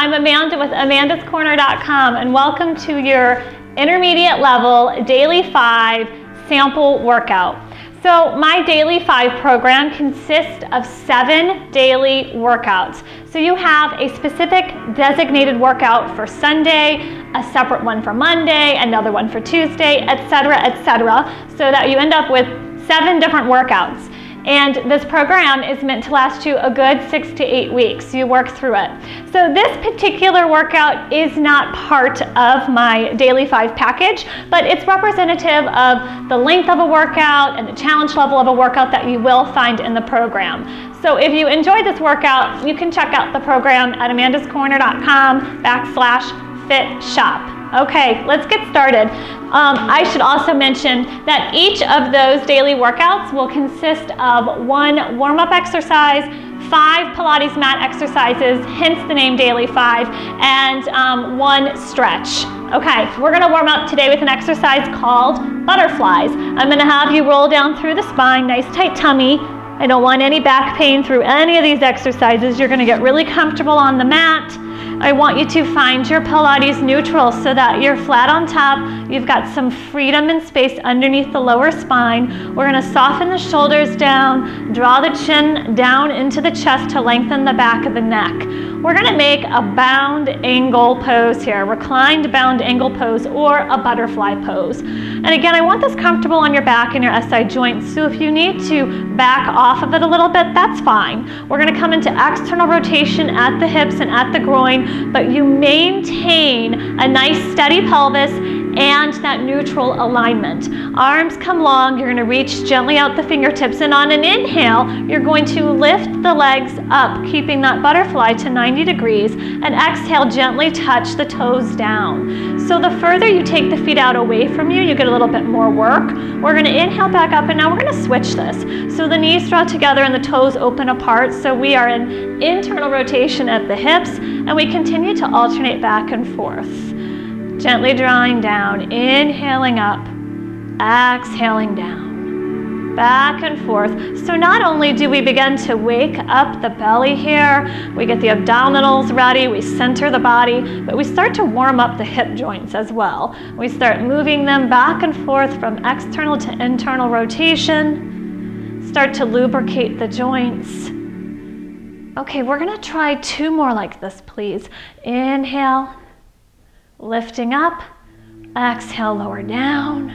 I'm Amanda with amandascorner.com, and welcome to your intermediate level daily 5 sample workout. So my daily 5 program consists of 7 daily workouts. So you have a specific designated workout for Sunday, a separate one for Monday, another one for Tuesday, etc., so that you end up with 7 different workouts. And this program is meant to last you a good 6 to 8 weeks. You work through it. So this particular workout is not part of my daily 5 package, but it's representative of the length of a workout and the challenge level of a workout that you will find in the program. So if you enjoyed this workout, you can check out the program at amandascorner.com/fit-shop. Okay, let's get started. I should also mention that each of those daily workouts will consist of 1 warm-up exercise, 5 Pilates mat exercises, hence the name Daily 5, and 1 stretch. Okay, we're gonna warm up today with an exercise called butterflies. I'm gonna have you roll down through the spine, nice tight tummy. I don't want any back pain through any of these exercises. You're gonna get really comfortable on the mat. I want you to find your Pilates neutral so that you're flat on top. You've got some freedom and space underneath the lower spine. We're gonna soften the shoulders down, draw the chin down into the chest to lengthen the back of the neck. We're gonna make a bound angle pose here, reclined bound angle pose or a butterfly pose. And again, I want this comfortable on your back and your SI joints, so if you need to back off of it a little bit, that's fine. We're gonna come into external rotation at the hips and at the groin, but you maintain a nice steady pelvis and that neutral alignment. Arms come long, you're gonna reach gently out the fingertips, and on an inhale, you're going to lift the legs up, keeping that butterfly to 90 degrees, and exhale, gently touch the toes down. So the further you take the feet out away from you, you get a little bit more work. We're gonna inhale back up, and now we're gonna switch this. So the knees draw together and the toes open apart, so we are in internal rotation at the hips, and we continue to alternate back and forth. Gently drawing down, inhaling up, exhaling down, back and forth. So not only do we begin to wake up the belly here, we get the abdominals ready, we center the body, but we start to warm up the hip joints as well. We start moving them back and forth from external to internal rotation, start to lubricate the joints. Okay, we're gonna try 2 more like this, please. Inhale, lifting up, exhale, lower down.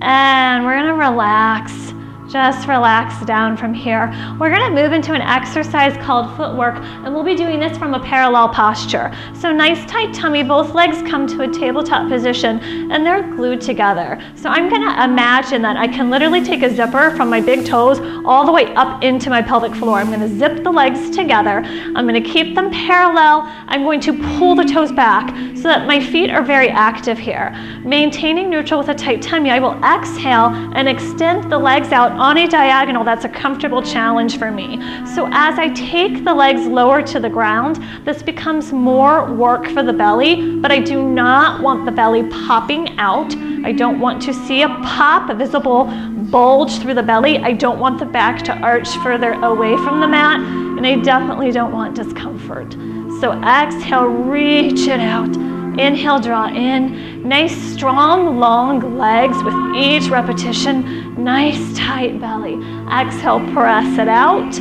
And we're gonna relax, just relax down from here. We're gonna move into an exercise called footwork, and we'll be doing this from a parallel posture. So nice tight tummy, both legs come to a tabletop position, and they're glued together. So I'm gonna imagine that I can literally take a zipper from my big toes all the way up into my pelvic floor. I'm gonna zip the legs together. I'm gonna keep them parallel. I'm going to pull the toes back so that my feet are very active here. Maintaining neutral with a tight tummy, I will exhale and extend the legs out on a diagonal. That's a comfortable challenge for me. So as I take the legs lower to the ground, this becomes more work for the belly, but I do not want the belly popping out. I don't want to see a pop, a visible bulge through the belly. I don't want the back to arch further away from the mat, and I definitely don't want discomfort. So exhale, reach it out. Inhale, draw in. Nice, strong, long legs with each repetition. Nice, tight belly. Exhale, press it out.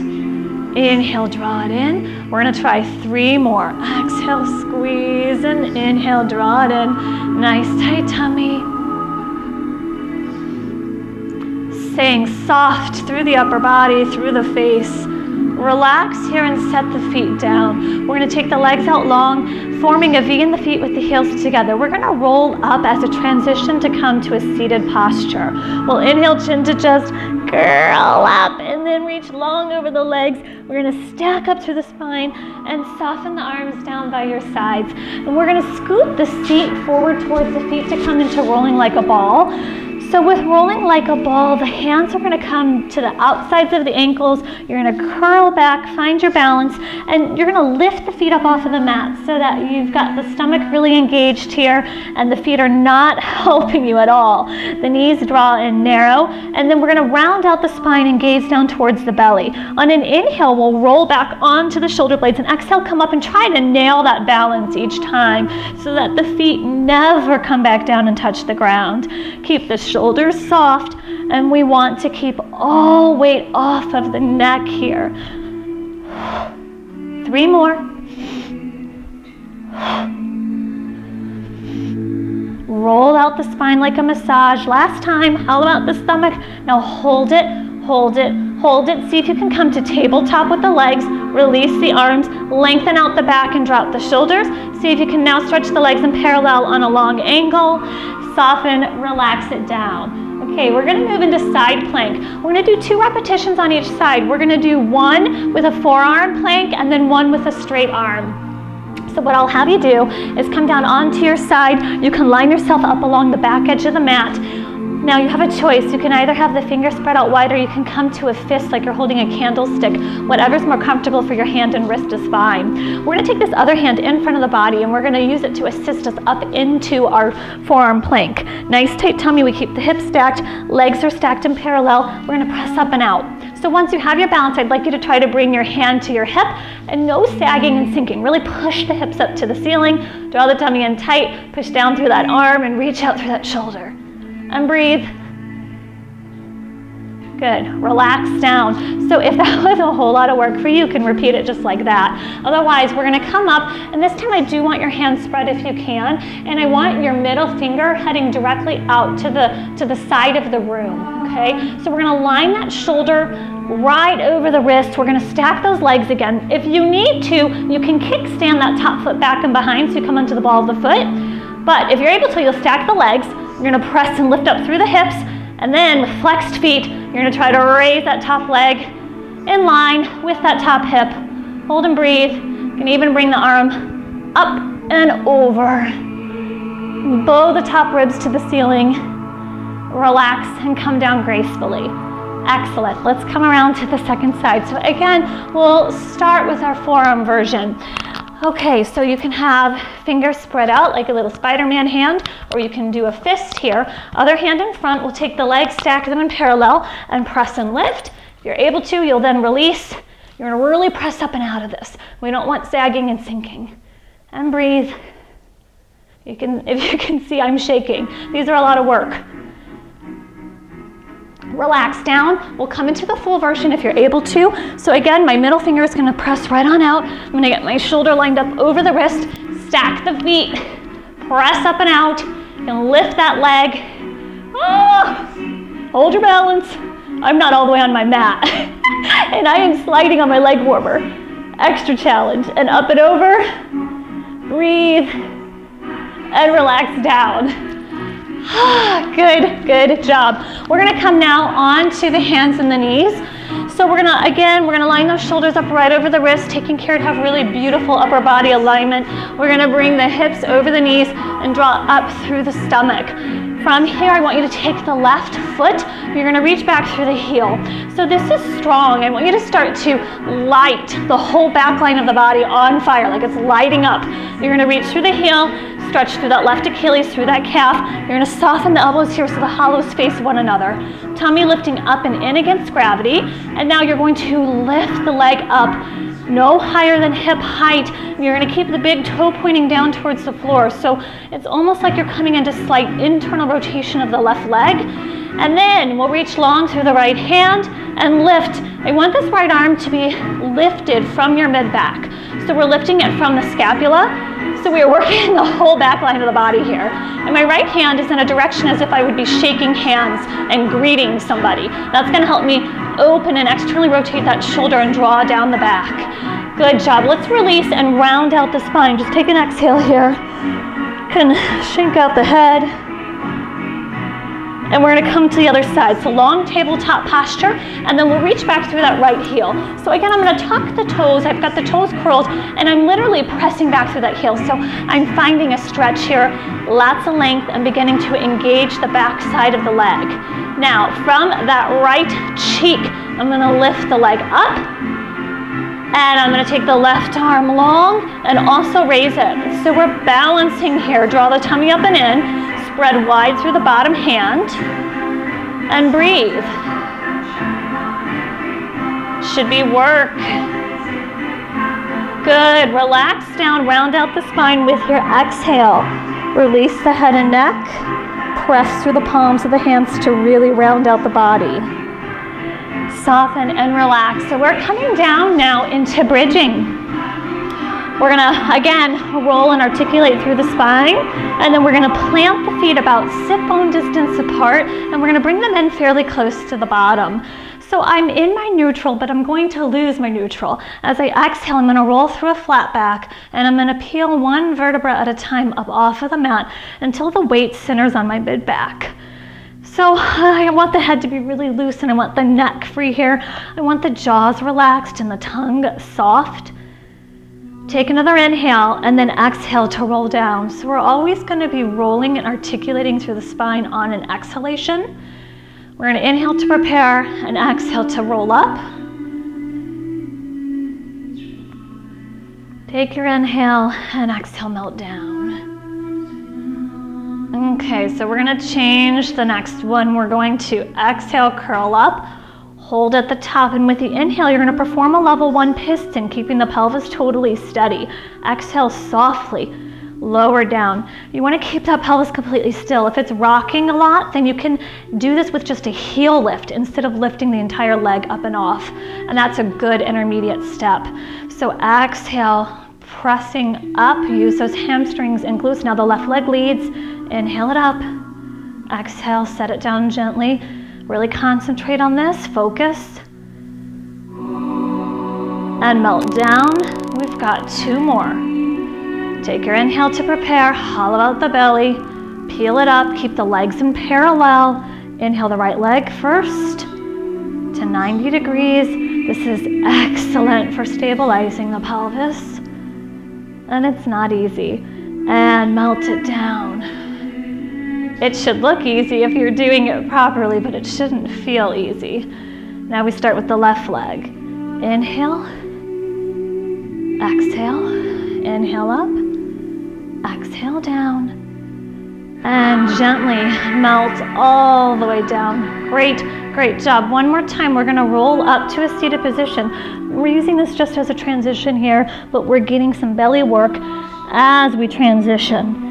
Inhale, draw it in. We're gonna try 3 more. Exhale, squeeze, and inhale, draw it in. Nice, tight tummy. Staying soft through the upper body, through the face. Relax here and set the feet down. We're gonna take the legs out long, forming a V in the feet with the heels together. We're gonna roll up as a transition to come to a seated posture. We'll inhale, chin to just curl up, and then reach long over the legs. We're gonna stack up through the spine and soften the arms down by your sides. And we're gonna scoop the seat forward towards the feet to come into rolling like a ball. So with rolling like a ball, the hands are going to come to the outsides of the ankles. You're going to curl back, find your balance, and you're going to lift the feet up off of the mat so that you've got the stomach really engaged here and the feet are not helping you at all. The knees draw in narrow, and then we're going to round out the spine and gaze down towards the belly. On an inhale, we'll roll back onto the shoulder blades, and exhale, come up and try to nail that balance each time so that the feet never come back down and touch the ground. Keep the shoulders soft, and we want to keep all weight off of the neck here. 3 more. Roll out the spine like a massage. Last time, how about the stomach? Now hold it, hold it, hold it. See if you can come to tabletop with the legs. Release the arms, lengthen out the back and drop the shoulders. See if you can now stretch the legs in parallel on a long angle. Soften, relax it down. Okay, we're gonna move into side plank. We're gonna do 2 repetitions on each side. We're gonna do 1 with a forearm plank and then 1 with a straight arm. So what I'll have you do is come down onto your side. You can line yourself up along the back edge of the mat. Now you have a choice. You can either have the fingers spread out wide or you can come to a fist like you're holding a candlestick. Whatever's more comfortable for your hand and wrist is fine. We're gonna take this other hand in front of the body and we're gonna use it to assist us up into our forearm plank. Nice tight tummy, we keep the hips stacked, legs are stacked in parallel. We're gonna press up and out. So once you have your balance, I'd like you to try to bring your hand to your hip and no sagging and sinking. Really push the hips up to the ceiling, draw the tummy in tight, push down through that arm and reach out through that shoulder. And breathe. Good, relax down. So if that was a whole lot of work for you, you can repeat it just like that. Otherwise, we're gonna come up, and this time I do want your hands spread if you can, and I want your middle finger heading directly out to the side of the room, okay? So we're gonna line that shoulder right over the wrist. We're gonna stack those legs again. If you need to, you can kickstand that top foot back and behind so you come onto the ball of the foot. But if you're able to, you'll stack the legs. You're gonna press and lift up through the hips, and then with flexed feet, you're gonna try to raise that top leg in line with that top hip. Hold and breathe. You can even bring the arm up and over. Bow the top ribs to the ceiling. Relax and come down gracefully. Excellent. Let's come around to the second side. So again, we'll start with our forearm version. Okay, so you can have fingers spread out like a little Spider-Man hand, or you can do a fist here. Other hand in front, we'll take the legs, stack them in parallel, and press and lift. If you're able to, you'll then release. You're gonna really press up and out of this. We don't want sagging and sinking. And breathe. If you can see, I'm shaking. These are a lot of work. Relax down. We'll come into the full version if you're able to. So again, my middle finger is gonna press right on out. I'm gonna get my shoulder lined up over the wrist, stack the feet, press up and out. You can lift that leg. Oh, hold your balance. I'm not all the way on my mat. And I am sliding on my leg warmer. Extra challenge. And up and over. Breathe. And relax down. Good job. We're gonna come now onto the hands and the knees. So we're gonna line those shoulders up right over the wrist, taking care to have really beautiful upper body alignment. We're gonna bring the hips over the knees and draw up through the stomach. From here, I want you to take the left foot. You're gonna reach back through the heel. So this is strong. I want you to start to light the whole back line of the body on fire, like it's lighting up. You're gonna reach through the heel, stretch through that left Achilles, through that calf. You're gonna soften the elbows here so the hollows face one another. Tummy lifting up and in against gravity. And now you're going to lift the leg up, no higher than hip height. You're gonna keep the big toe pointing down towards the floor. So it's almost like you're coming into slight internal rotation of the left leg. And then we'll reach long through the right hand and lift. I want this right arm to be lifted from your mid-back. So we're lifting it from the scapula. So we are working the whole back line of the body here. And my right hand is in a direction as if I would be shaking hands and greeting somebody. That's gonna help me open and externally rotate that shoulder and draw down the back. Good job. Let's release and round out the spine. Just take an exhale here. Can shake out the head. and we're gonna come to the other side. So long tabletop posture, and then we'll reach back through that right heel. So again, I'm gonna tuck the toes. I've got the toes curled, and I'm literally pressing back through that heel. So I'm finding a stretch here, lots of length, and beginning to engage the back side of the leg. Now, from that right cheek, I'm gonna lift the leg up, and I'm gonna take the left arm long and also raise it. So we're balancing here. Draw the tummy up and in, spread wide through the bottom hand, and breathe. Should be work. Good, relax down, round out the spine with your exhale. Release the head and neck, press through the palms of the hands to really round out the body. Soften and relax. So we're coming down now into bridging. We're gonna, again, roll and articulate through the spine, and then we're gonna plant the feet about sit bone distance apart, and we're gonna bring them in fairly close to the bottom. So I'm in my neutral, but I'm going to lose my neutral. As I exhale, I'm gonna roll through a flat back, and I'm gonna peel one vertebra at a time up off of the mat until the weight centers on my mid back. So I want the head to be really loose, and I want the neck free here. I want the jaws relaxed and the tongue soft. Take another inhale and then exhale to roll down. So we're always going to be rolling and articulating through the spine on an exhalation. We're going to inhale to prepare and exhale to roll up. Take your inhale and exhale, melt down. Okay, so we're gonna change the next one. We're going to exhale, curl up, hold at the top, and with the inhale, you're gonna perform a level 1 piston, keeping the pelvis totally steady. Exhale softly, lower down. You wanna keep that pelvis completely still. If it's rocking a lot, then you can do this with just a heel lift instead of lifting the entire leg up and off. And that's a good intermediate step. So exhale, pressing up, use those hamstrings and glutes. Now the left leg leads. Inhale it up, exhale, set it down gently. Really concentrate on this, focus. And melt down. We've got 2 more. Take your inhale to prepare, hollow out the belly, peel it up, keep the legs in parallel. Inhale the right leg first to 90 degrees. This is excellent for stabilizing the pelvis. And it's not easy. And melt it down. It should look easy if you're doing it properly, but it shouldn't feel easy. Now we start with the left leg. Inhale, exhale, inhale up, exhale down, and gently melt all the way down. Great, great job. One more time, we're gonna roll up to a seated position. We're using this just as a transition here, but we're getting some belly work as we transition.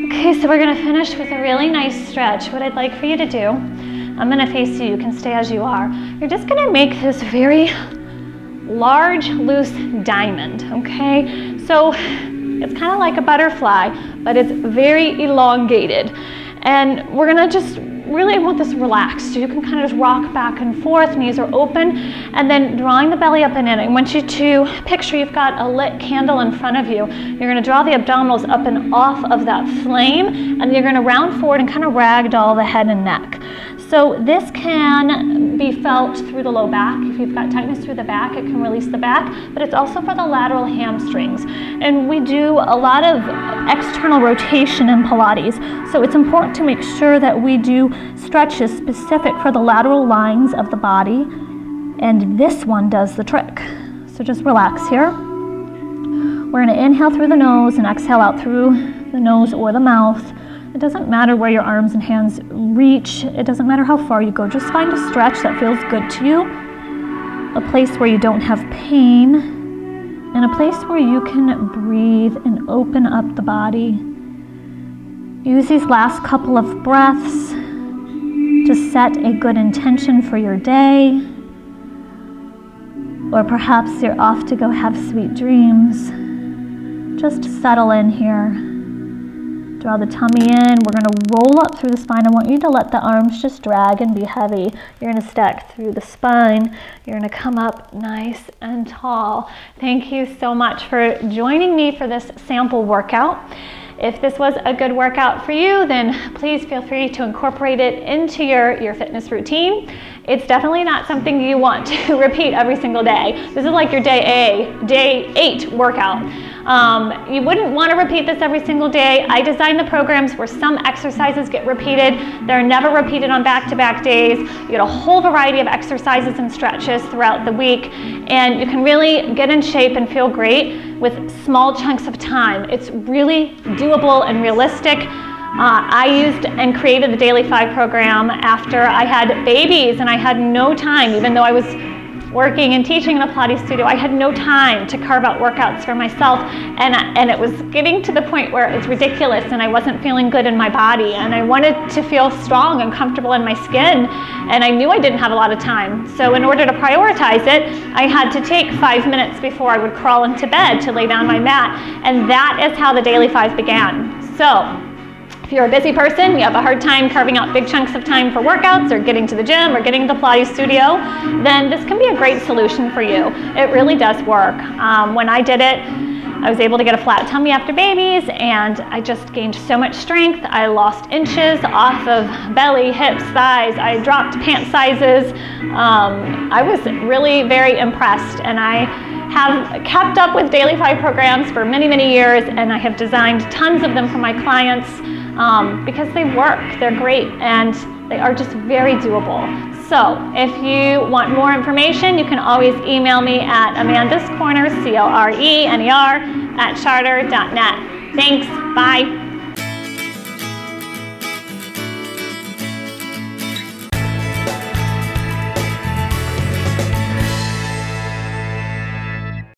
Okay, so we're gonna finish with a really nice stretch. What I'd like for you to do, I'm gonna face you, you can stay as you are. You're just gonna make this very large, loose diamond, okay? So it's kind of like a butterfly, but it's very elongated. And we're gonna just really want this relaxed. So you can kind of just rock back and forth, knees are open, and then drawing the belly up and in. I want you to picture you've got a lit candle in front of you. You're gonna draw the abdominals up and off of that flame, and you're gonna round forward and kind of ragdoll the head and neck. So this can be felt through the low back. If you've got tightness through the back, it can release the back, but it's also for the lateral hamstrings. And we do a lot of external rotation in Pilates, so it's important to make sure that we do stretches specific for the lateral lines of the body, and this one does the trick. So just relax here. We're gonna inhale through the nose and exhale out through the nose or the mouth. It doesn't matter where your arms and hands reach. It doesn't matter how far you go. Just find a stretch that feels good to you, a place where you don't have pain, and a place where you can breathe and open up the body. Use these last couple of breaths to set a good intention for your day, or perhaps you're off to go have sweet dreams. Just settle in here. Draw the tummy in. We're going to roll up through the spine. I want you to let the arms just drag and be heavy. You're going to stack through the spine. You're going to come up nice and tall. Thank you so much for joining me for this sample workout. if this was a good workout for you, then please feel free to incorporate it into your fitness routine. It's definitely not something you want to repeat every single day. This is like your day 8 workout. You wouldn't want to repeat this every single day. I designed the programs where some exercises get repeated. They're never repeated on back-to-back days. You get a whole variety of exercises and stretches throughout the week, and you can really get in shape and feel great with small chunks of time. It's really doable and realistic. I used and created the Daily 5 program after I had babies and I had no time, even though I was working and teaching in a Pilates studio, I had no time to carve out workouts for myself, and it was getting to the point where it was ridiculous and I wasn't feeling good in my body, and I wanted to feel strong and comfortable in my skin, and I knew I didn't have a lot of time. So in order to prioritize it, I had to take 5 minutes before I would crawl into bed to lay down my mat, and that is how the Daily 5 began. So if you're a busy person, you have a hard time carving out big chunks of time for workouts or getting to the gym or getting to the Pilates studio, then this can be a great solution for you. It really does work. When I did it, I was able to get a flat tummy after babies, and I just gained so much strength. I lost inches off of belly, hips, thighs. I dropped pant sizes. I was really very impressed, and I have kept up with Daily 5 programs for many, many years, and I have designed tons of them for my clients because they work, they're great, and they are just very doable. So if you want more information, you can always email me at amandascorner, CORENER, @charter.net. Thanks, bye.